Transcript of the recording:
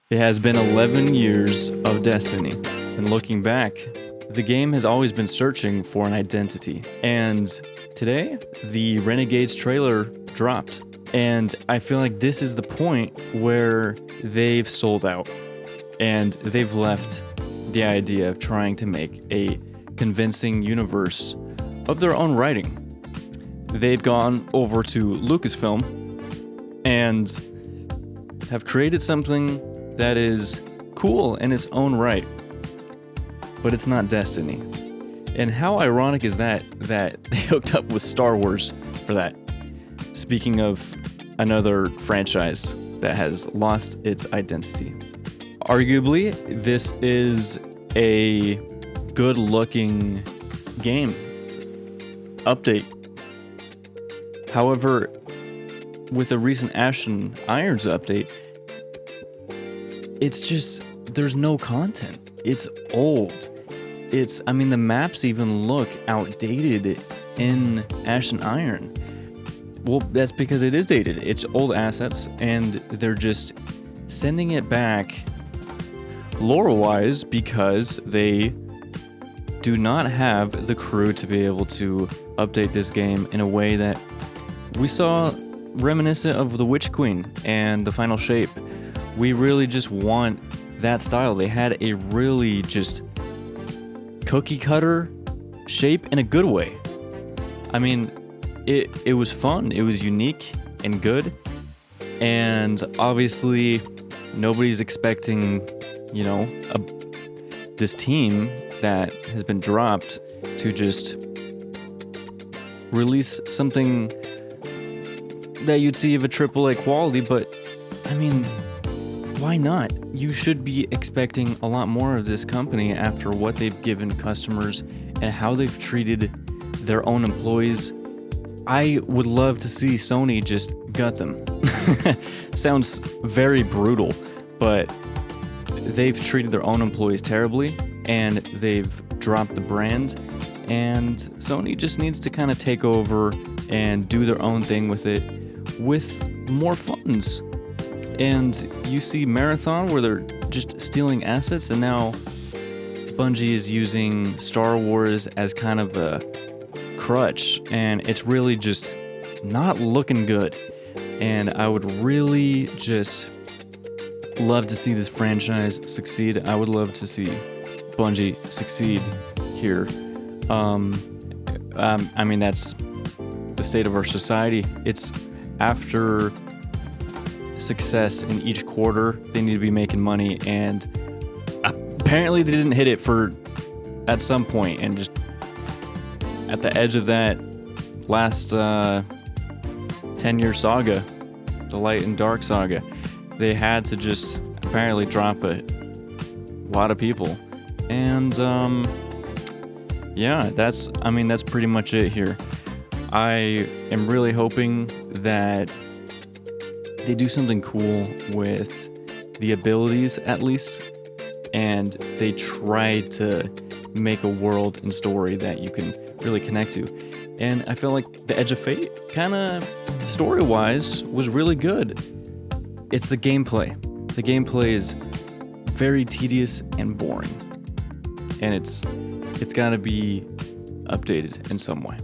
It has been 11 years of Destiny, and looking back, the game has always been searching for an identity. And today, the Renegades trailer dropped, and I feel like this is the point where they've sold out, and they've left the idea of trying to make a convincing universe of their own writing. They've gone over to Lucasfilm and have created something that is cool in its own right, but it's not Destiny. And how ironic is that they hooked up with Star Wars for that? Speaking of another franchise that has lost its identity. Arguably, this is a good-looking game update. However, with the recent Ashen Irons update, it's just, there's no content. It's old. The maps even look outdated in Ashen Iron. Well, that's because it is dated. It's old assets, and they're just sending it back lore-wise because they do not have the crew to be able to update this game in a way that we saw reminiscent of the Witch Queen and the Final Shape. We really just want that style. They had a really just cookie cutter shape in a good way. I mean, it was fun, it was unique and good, and obviously nobody's expecting, this team that has been dropped to just release something that you'd see of a AAA quality, but I mean, why not? You should be expecting a lot more of this company after what they've given customers and how they've treated their own employees. I would love to see Sony just gut them. Sounds very brutal, but they've treated their own employees terribly, and they've dropped the brand, and Sony just needs to kind of take over and do their own thing with it with more funds. And you see Marathon where they're just stealing assets, and now Bungie is using Star Wars as kind of a crutch, and it's really just not looking good. And I would really just love to see this franchise succeed. I would love to see Bungie succeed here. That's the state of our society. It's after success in each quarter, they need to be making money, and apparently they didn't hit it at some point, and just at the edge of that last 10-year saga, the Light and Dark saga, they had to just apparently drop a lot of people. And that's pretty much it here. I am really hoping that they do something cool with the abilities, at least, and they try to make a world and story that you can really connect to. And I feel like the Edge of Fate, kind of story-wise, was really good. It's the gameplay. The gameplay is very tedious and boring, and it's got to be updated in some way.